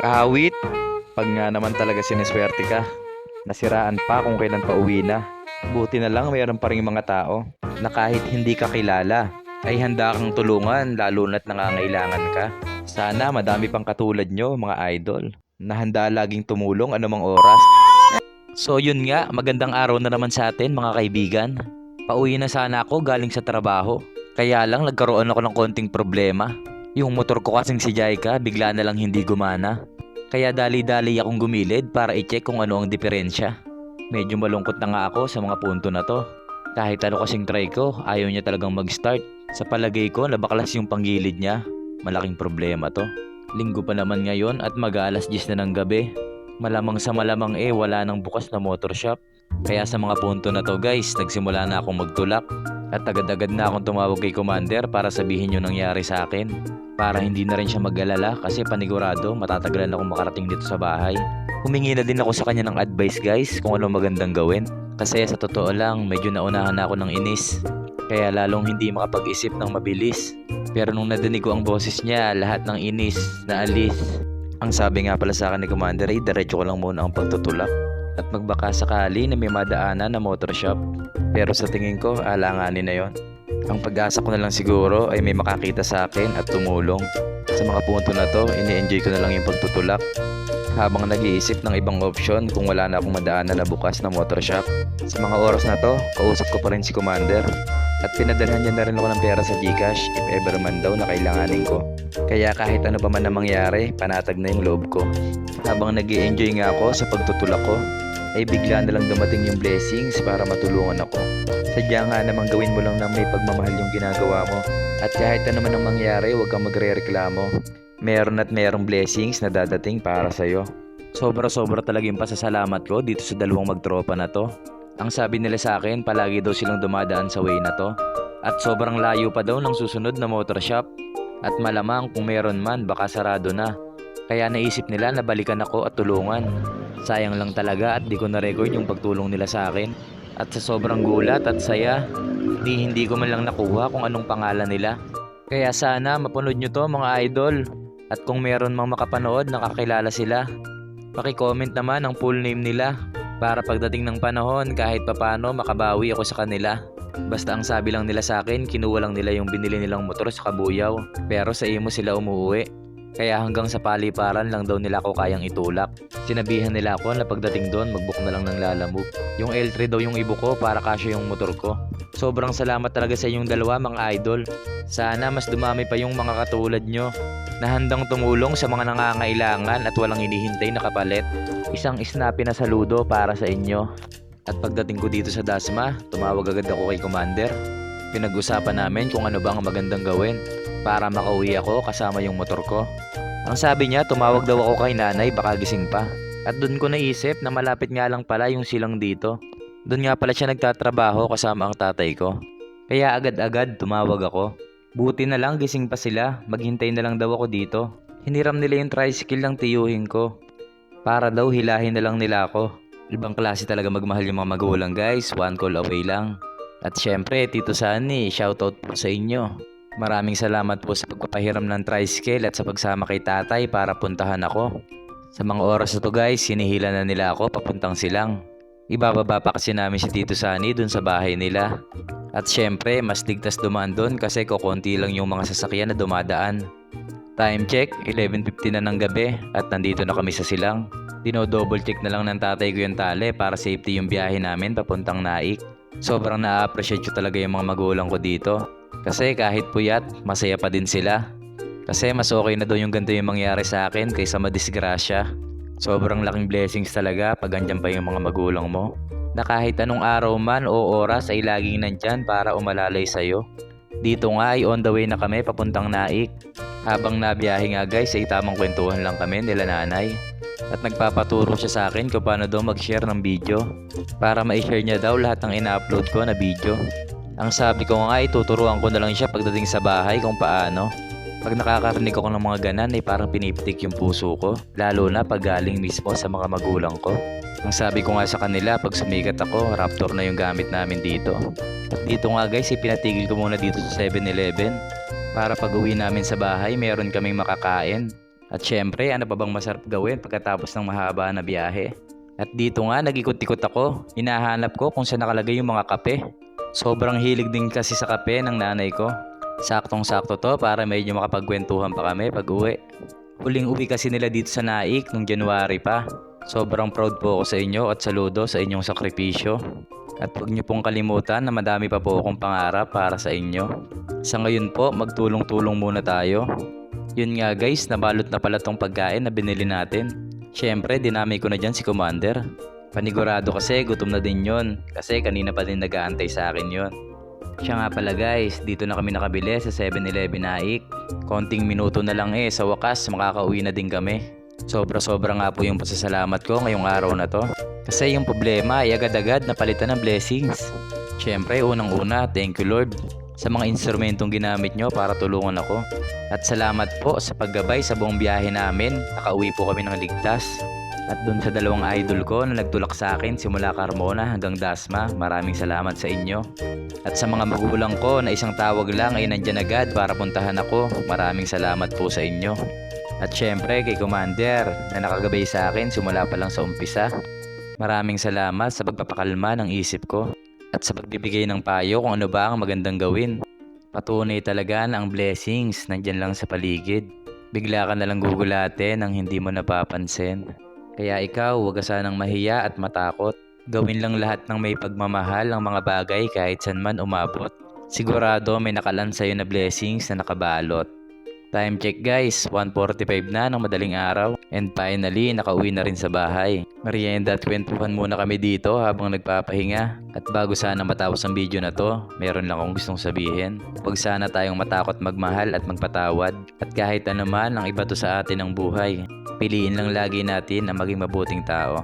Awit, pag nga naman talaga siniswerte ka, nasiraan pa kung kailan pa uwi na. Buti na lang mayroon pa ring mga tao na kahit hindi ka kilala, ay handa kang tulungan lalo na't nangangailangan ka. Sana madami pang katulad nyo mga idol, na handa laging tumulong anumang oras. So yun nga, magandang araw na naman sa atin mga kaibigan. Pauwi na sana ako galing sa trabaho. Kaya lang nagkaroon ako ng konting problema. Yung motor ko kasing si Jaika bigla na lang hindi gumana. Kaya dali-dali akong gumilid para i-check kung ano ang diferensya. Medyo malungkot na nga ako sa mga punto na to. Kahit ano kasing try ko, ayaw niya talagang mag-start. Sa palagay ko, nabaklas yung panggilid niya. Malaking problema to. Linggo pa naman ngayon at mag-aalas 10 na ng gabi. Malamang sa malamang wala nang bukas na motor shop. Kaya sa mga punto na to guys, nagsimula na akong magtulak. At agad-agad na akong tumawag kay Commander para sabihin yung nangyari sa akin. Para hindi na rin siya mag-alala kasi panigurado matatagalan akong makarating dito sa bahay. Humingi na din ako sa kanya ng advice guys kung ano magandang gawin. Kasi sa totoo lang medyo naunahan na ako ng inis. Kaya lalong hindi makapag-isip ng mabilis. Pero nung nadinig ko ang boses niya, lahat ng inis na alis. Ang sabi nga pala sa akin ni Commander ay diretso ko lang muna ang pagtutulak. At magbaka sakali na may madaanan na motor shop. Pero sa tingin ko, alanganin na yon. Ang pag-asa ko na lang siguro ay may makakita sa akin at tumulong. Sa mga punto na to, ini-enjoy ko na lang yung pagtutulak. Habang nag-iisip ng ibang option kung wala na akong madaanan na bukas na motor shop. Sa mga oras na to, kausap ko pa rin si Commander. At pinadalhan niya na rin ako ng pera sa GCash if ever man daw na kailanganin ko. Kaya kahit ano pa man na mangyari, panatag na yung loob ko. Habang nag-i-enjoy nga ako sa pagtutulak ko, ay bigla na lang dumating yung blessings para matulungan ako. Sadya nga namang gawin mo lang na may pagmamahal yung ginagawa mo. At kahit ano man ang mangyari, huwag kang magre-reklamo. Meron at merong blessings na dadating para sa'yo. Sobra-sobra talaga yung pasasalamat ko dito sa dalawang magtropa na to. Ang sabi nila sa akin, palagi daw silang dumadaan sa way na to. At sobrang layo pa daw ng susunod na motor shop. At malamang kung meron man, baka sarado na. Kaya naisip nila na balikan ako at tulungan. Sayang lang talaga at di ko na-record yung pagtulong nila sa akin. At sa sobrang gulat at saya, hindi ko man lang nakuha kung anong pangalan nila. Kaya sana mapanood nyo to mga idol. At kung meron mang makapanood nakakilala sila, paki-comment naman ang full name nila. Para pagdating ng panahon kahit papano makabawi ako sa kanila. Basta ang sabi lang nila sa akin, kinuha lang nila yung binili nilang motor sa Kabuyaw. Pero sa imo sila umuwi. Kaya hanggang sa paliparan lang daw nila ako kayang itulak. Sinabihan nila ako na pagdating doon magbook na lang ng Lalamove. Yung L3 daw yung ibo ko para kasya yung motor ko. Sobrang salamat talaga sa inyong dalawa mga idol. Sana mas dumami pa yung mga katulad nyo na handang tumulong sa mga nangangailangan at walang hinihintay na kapalit. Isang snappy na saludo para sa inyo. At pagdating ko dito sa Dasma, tumawag agad ako kay Commander. Pinag-usapan namin kung ano ba ang magandang gawin para makauwi ako kasama yung motor ko. Ang sabi niya, tumawag daw ako kay nanay baka gising pa. At doon ko naisip na malapit nga lang pala yung silang dito. Doon nga pala siya nagtatrabaho kasama ang tatay ko. Kaya agad-agad tumawag ako. Buti na lang gising pa sila, maghintay na lang daw ako dito. Hiniram nila yung tricycle ng tiyuhin ko. Para daw hilahin na lang nila ako. Ibang klase talaga magmahal yung mga magulang guys, one call away lang. At syempre, Tito Sunny, shoutout po sa inyo. Maraming salamat po sa pagpapahiram ng tricycle at sa pagsama kay tatay para puntahan ako. Sa mga oras na to guys, hinihila na nila ako papuntang silang. Ibababa pa kasi namin si Tito Sunny dun sa bahay nila. At syempre, mas ligtas dumaan dun kasi kukunti lang yung mga sasakyan na dumadaan. Time check, 11:50 na ng gabi at nandito na kami sa silang. Dino-double check na lang ng tatay ko yung tali para safety yung biyahe namin papuntang Naik. Sobrang na-appreciate ko talaga yung mga magulang ko dito. Kasi kahit puyat, masaya pa din sila. Kasi mas okay na daw yung ganito yung mangyari sa akin kaysa madisgrasya. Sobrang laking blessings talaga pag andyan pa yung mga magulang mo. Na kahit anong araw man o oras ay laging nandyan para umalalay sa'yo. Dito nga ay on the way na kami papuntang Naik. Habang nabiyahe nga guys ay tamang kwentuhan lang kami nila nanay. At nagpapaturo siya sa akin kung paano daw mag-share ng video. Para ma-share niya daw lahat ng ina-upload ko na video. Ang sabi ko nga ay tuturuan ko na lang siya pagdating sa bahay kung paano. Pag nakakarinig ako ng mga ganan ay parang pinipitik yung puso ko. Lalo na pag galing mismo sa mga magulang ko. Ang sabi ko nga sa kanila pag sumikat ako, Raptor na yung gamit namin dito. At dito nga guys, ipinatigil ko muna dito sa 7-Eleven. Para pag uwi namin sa bahay, meron kaming makakain. At syempre, ano pa bang masarap gawin pagkatapos ng mahaba na biyahe? At dito nga, nag-ikot-ikot ako. Hinahanap ko kung saan nakalagay yung mga kape. Sobrang hilig din kasi sa kape ng nanay ko. Saktong-sakto to para medyo makapagkwentuhan pa kami pag uwi. Huling uwi kasi nila dito sa Naik nung January pa. Sobrang proud po ako sa inyo at saludo sa inyong sakripisyo. At huwag niyo pong kalimutan na madami pa po akong pangarap para sa inyo. Sa ngayon po, magtulong-tulong muna tayo. Yun nga guys, nabalot na pala tong pagkain na binili natin. Syempre, dinamay ko na dyan si Commander. Panigurado kasi, gutom na din yon. Kasi kanina pa din nag-aantay sa akin yon. Siya nga pala guys, dito na kami nakabili sa 7-Eleven Naik. Konting minuto na lang sa wakas makakauwi na din kami. Sobra-sobra nga po yung pasasalamat ko ngayong araw na to. Kasi yung problema ay agad-agad napalitan ng blessings. Syempre, unang-una, thank you Lord sa mga instrumentong ginamit nyo para tulungan ako. At salamat po sa paggabay sa buong biyahe namin. Nakauwi po kami ng ligtas. At dun sa dalawang idol ko na nagtulak sa akin simula Carmona hanggang Dasma, maraming salamat sa inyo. At sa mga magulang ko na isang tawag lang ay nandyan agad para puntahan ako, maraming salamat po sa inyo. At syempre kay Commander na nakagabay sa akin simula pa lang sa umpisa. Maraming salamat sa pagpapakalma ng isip ko at sa pagbibigay ng payo kung ano ba ang magandang gawin. Patunay talaga na ang blessings nandyan lang sa paligid. Bigla ka nalang gugulatin nang hindi mo napapansin. Kaya ikaw, huwag ka sanang mahiya at matakot. Gawin lang lahat ng may pagmamahal ang mga bagay kahit saan man umabot. Sigurado may nakalan sa'yo na blessings na nakabalot. Time check guys, 1:45 na ng madaling araw. And finally, nakauwi na rin sa bahay. Merienda at kwentuhan muna kami dito habang nagpapahinga. At bago sana matapos ang video na to, meron lang akong gustong sabihin. Huwag sana tayong matakot magmahal at magpatawad. At kahit ano man ang iba to sa atin ng buhay, piliin lang lagi natin ang maging mabuting tao.